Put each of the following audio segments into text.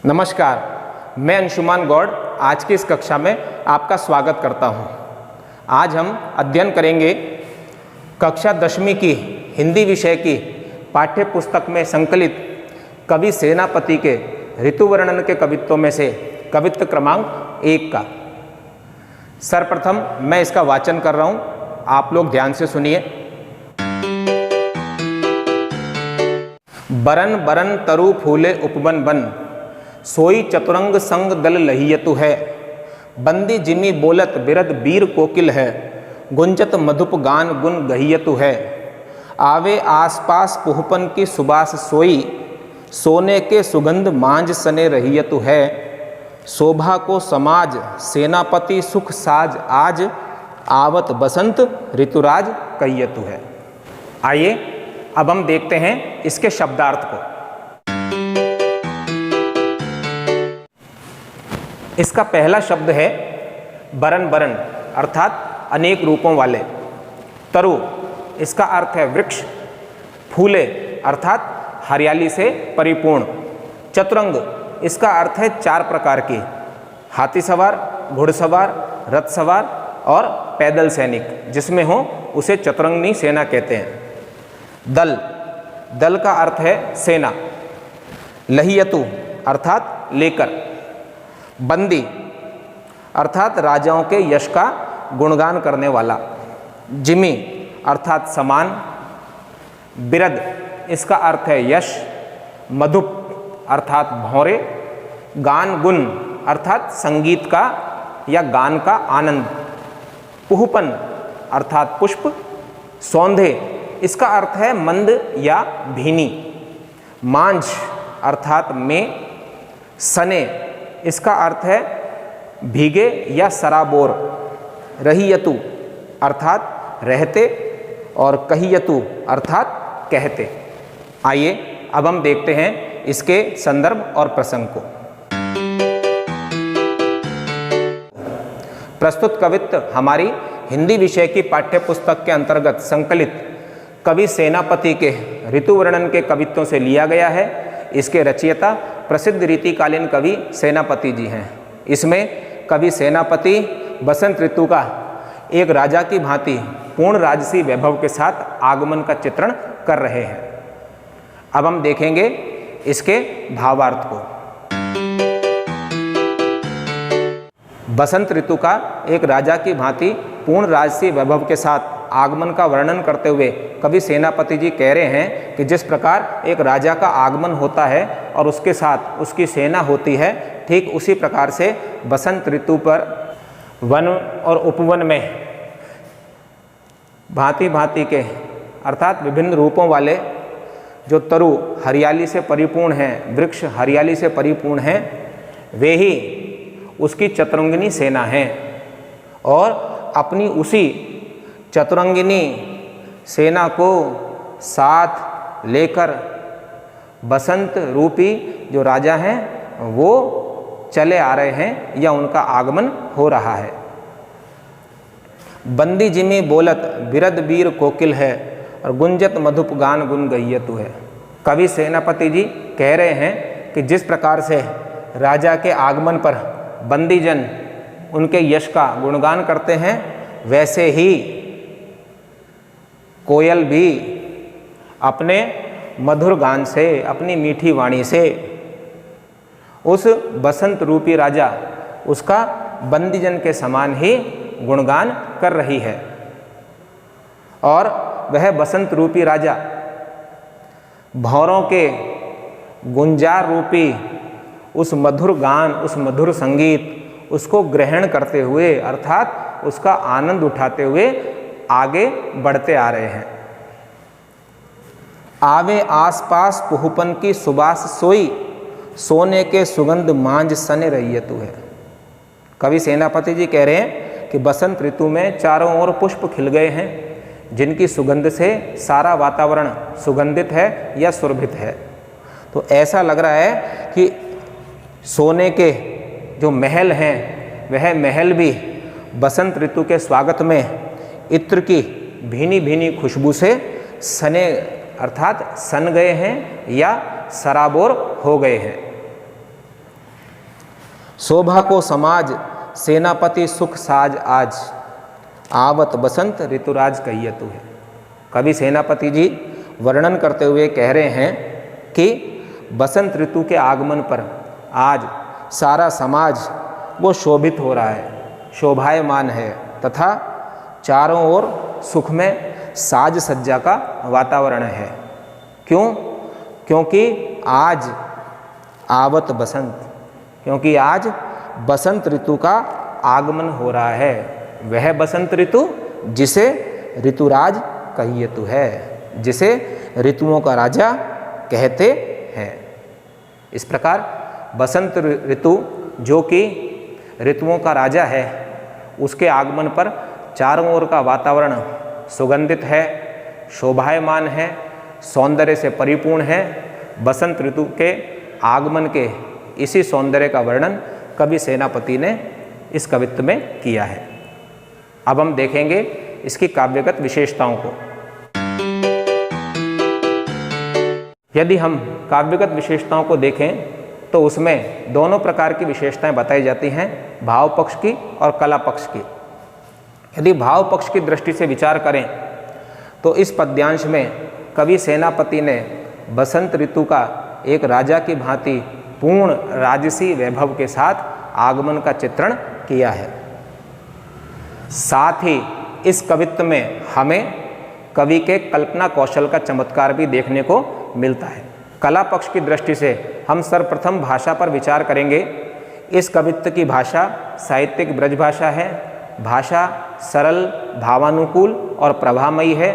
नमस्कार, मैं अंशुमान गौड़ आज की इस कक्षा में आपका स्वागत करता हूं। आज हम अध्ययन करेंगे कक्षा 10वीं की हिंदी विषय की पाठ्य पुस्तक में संकलित कवि सेनापति के ऋतु वर्णन के कवित्वों में से कवित्व क्रमांक 1 का। सर्वप्रथम मैं इसका वाचन कर रहा हूं, आप लोग ध्यान से सुनिए। बरन बरन तरु फूले उपवन बन, सोई चतुरंग संग दल लहियतु है। बंदी जिमी बोलत बिरद बीर कोकिल है, गुंजत मधुप गान गुन गहियतु है। आवे आसपास पुहपन की सुबास सोई, सोने के सुगंध मांझ सने रहियतु है। शोभा को समाज सेनापति सुख साज आज, आवत बसंत ऋतुराज कहियतु है। आइए अब हम देखते हैं इसके शब्दार्थ को। इसका पहला शब्द है बरन बरन अर्थात अनेक रूपों वाले। तरु इसका अर्थ है वृक्ष। फूले अर्थात हरियाली से परिपूर्ण। चतुरंग इसका अर्थ है 4 प्रकार की, हाथी सवार, घुड़सवार, रथ सवार और पैदल सैनिक, जिसमें हो उसे चतुरंगनी सेना कहते हैं। दल, दल का अर्थ है सेना। लहियतु अर्थात लेकर। बंदी अर्थात राजाओं के यश का गुणगान करने वाला। जिमी अर्थात समान। बिरद इसका अर्थ है यश। मधुप अर्थात भौरे। गान गुण अर्थात संगीत का या गान का आनंद। पुहपन अर्थात पुष्प। सौंधे इसका अर्थ है मंद या भीनी। मांझ अर्थात में। सने इसका अर्थ है भीगे या सराबोर। रहियतु अर्थात रहते और कहियतु अर्थात कहते। आइए अब हम देखते हैं इसके संदर्भ और प्रसंग को। प्रस्तुत कवित्व हमारी हिंदी विषय की पाठ्य पुस्तक के अंतर्गत संकलित कवि सेनापति के ऋतु वर्णन के कवित्वों से लिया गया है। इसके रचयिता प्रसिद्ध रीतिकालीन कवि सेनापति जी हैं। इसमें कवि सेनापति बसंत ऋतु का एक राजा की भांति पूर्ण राजसी वैभव के साथ आगमन का चित्रण कर रहे हैं। अब हम देखेंगे इसके भावार्थ को। बसंत ऋतु का एक राजा की भांति पूर्ण राजसी वैभव के साथ आगमन का वर्णन करते हुए कवि सेनापति जी कह रहे हैं कि जिस प्रकार एक राजा का आगमन होता है और उसके साथ उसकी सेना होती है, ठीक उसी प्रकार से बसंत ऋतु पर वन और उपवन में भांति भांति के अर्थात विभिन्न रूपों वाले जो तरु हरियाली से परिपूर्ण हैं, वृक्ष हरियाली से परिपूर्ण हैं, वे ही उसकी चतुरंगिनी सेना हैं। और अपनी उसी चतुरंगिनी सेना को साथ लेकर बसंत रूपी जो राजा हैं वो चले आ रहे हैं या उनका आगमन हो रहा है। बंदी जिमी बोलत बिरद बीर कोकिल है, और गुंजत मधुप गान गुन गहियतु है। कवि सेनापति जी कह रहे हैं कि जिस प्रकार से राजा के आगमन पर बंदीजन उनके यश का गुणगान करते हैं, वैसे ही कोयल भी अपने मधुर गान से, अपनी मीठी वाणी से उस बसंत रूपी राजा उसका बंदीजन के समान ही गुणगान कर रही है। और वह बसंत रूपी राजा भौरों के गुंजार रूपी उस मधुर गान, उस मधुर संगीत, उसको ग्रहण करते हुए अर्थात उसका आनंद उठाते हुए आगे बढ़ते आ रहे हैं। आवे आसपास पुहपन की सुबास सोई, सोने के सुगंध मांझ सने रहियतु है। कवि सेनापति जी कह रहे हैं कि बसंत ऋतु में चारों ओर पुष्प खिल गए हैं, जिनकी सुगंध से सारा वातावरण सुगंधित है या सुरभित है। तो ऐसा लग रहा है कि सोने के जो महल हैं, वह महल भी बसंत ऋतु के स्वागत में इत्र की भीनी भीनी खुशबू से सने अर्थात सन गए हैं या सराबोर हो गए हैं। शोभा को समाज सेनापति सुख साज आज, आवत बसंत ऋतुराज कहियतु है। कवि सेनापति जी वर्णन करते हुए कह रहे हैं कि बसंत ऋतु के आगमन पर आज सारा समाज वो शोभित हो रहा है, शोभायमान है तथा चारों ओर सुख में साज सज्जा का वातावरण है। क्यों? क्योंकि आज आवत बसंत, क्योंकि आज बसंत ऋतु का आगमन हो रहा है। वह बसंत ऋतु जिसे ऋतुराज कहियतु है, जिसे ऋतुओं का राजा कहते हैं। इस प्रकार बसंत ऋतु जो कि ऋतुओं का राजा है, उसके आगमन पर चारों ओर का वातावरण सुगंधित है, शोभायमान है, सौंदर्य से परिपूर्ण है। बसंत ऋतु के आगमन के इसी सौंदर्य का वर्णन कवि सेनापति ने इस कवित्व में किया है। अब हम देखेंगे इसकी काव्यगत विशेषताओं को। यदि हम काव्यगत विशेषताओं को देखें तो उसमें दोनों प्रकार की विशेषताएं बताई जाती हैं, भाव पक्ष की और कला पक्ष की। यदि भाव पक्ष की दृष्टि से विचार करें तो इस पद्यांश में कवि सेनापति ने बसंत ऋतु का एक राजा की भांति पूर्ण राजसी वैभव के साथ आगमन का चित्रण किया है। साथ ही इस कवित्व में हमें कवि के कल्पना कौशल का चमत्कार भी देखने को मिलता है। कला पक्ष की दृष्टि से हम सर्वप्रथम भाषा पर विचार करेंगे। इस कवित्व की भाषा साहित्यिक ब्रज भाषा है। भाषा सरल, भावानुकूल और प्रभामयी है।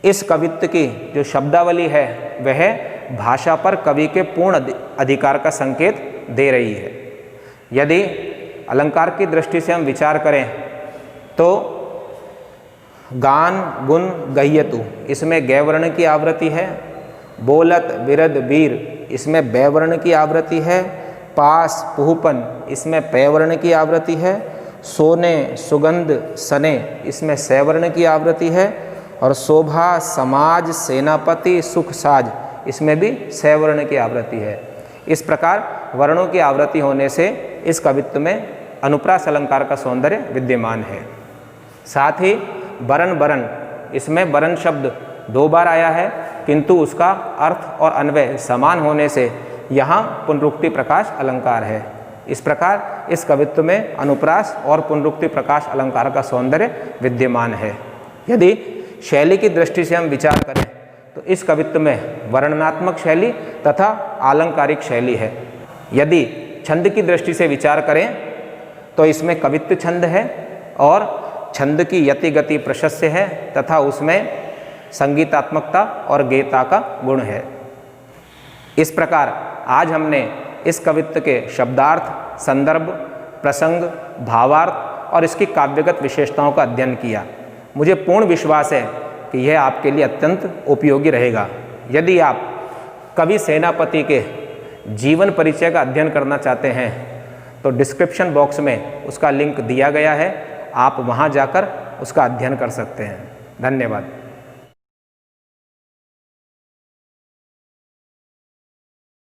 इस कवित्व की जो शब्दावली है वह भाषा पर कवि के पूर्ण अधिकार का संकेत दे रही है। यदि अलंकार की दृष्टि से हम विचार करें तो गान गुण गह्यतु, इसमें गै वर्ण की आवृत्ति है। बोलत बिरद बीर, इसमें बै वर्ण की आवृत्ति है। पास पुहपन, इसमें पै वर्ण की आवृत्ति है। सोने सुगंध सने, इसमें सै वर्ण की आवृत्ति है। और शोभा समाज सेनापति सुख साज, इसमें भी सै वर्ण की आवृत्ति है। इस प्रकार वर्णों की आवृत्ति होने से इस कवित्व में अनुप्रास अलंकार का सौंदर्य विद्यमान है। साथ ही बरन बरन, इसमें बरन शब्द 2 बार आया है, किंतु उसका अर्थ और अन्वय समान होने से यहाँ पुनरुक्ति प्रकाश अलंकार है। इस प्रकार इस कवित्व में अनुप्रास और पुनरुक्ति प्रकाश अलंकार का सौंदर्य विद्यमान है। यदि शैली की दृष्टि से हम विचार करें तो इस कवित्व में वर्णनात्मक शैली तथा आलंकारिक शैली है। यदि छंद की दृष्टि से विचार करें तो इसमें कवित्व छंद है और छंद की यति गति प्रशस्य है तथा उसमें संगीतात्मकता और गेयता का गुण है। इस प्रकार आज हमने इस कवित्व के शब्दार्थ, संदर्भ, प्रसंग, भावार्थ और इसकी काव्यगत विशेषताओं का अध्ययन किया। मुझे पूर्ण विश्वास है कि यह आपके लिए अत्यंत उपयोगी रहेगा। यदि आप कवि सेनापति के जीवन परिचय का अध्ययन करना चाहते हैं तो डिस्क्रिप्शन बॉक्स में उसका लिंक दिया गया है, आप वहां जाकर उसका अध्ययन कर सकते हैं। धन्यवाद।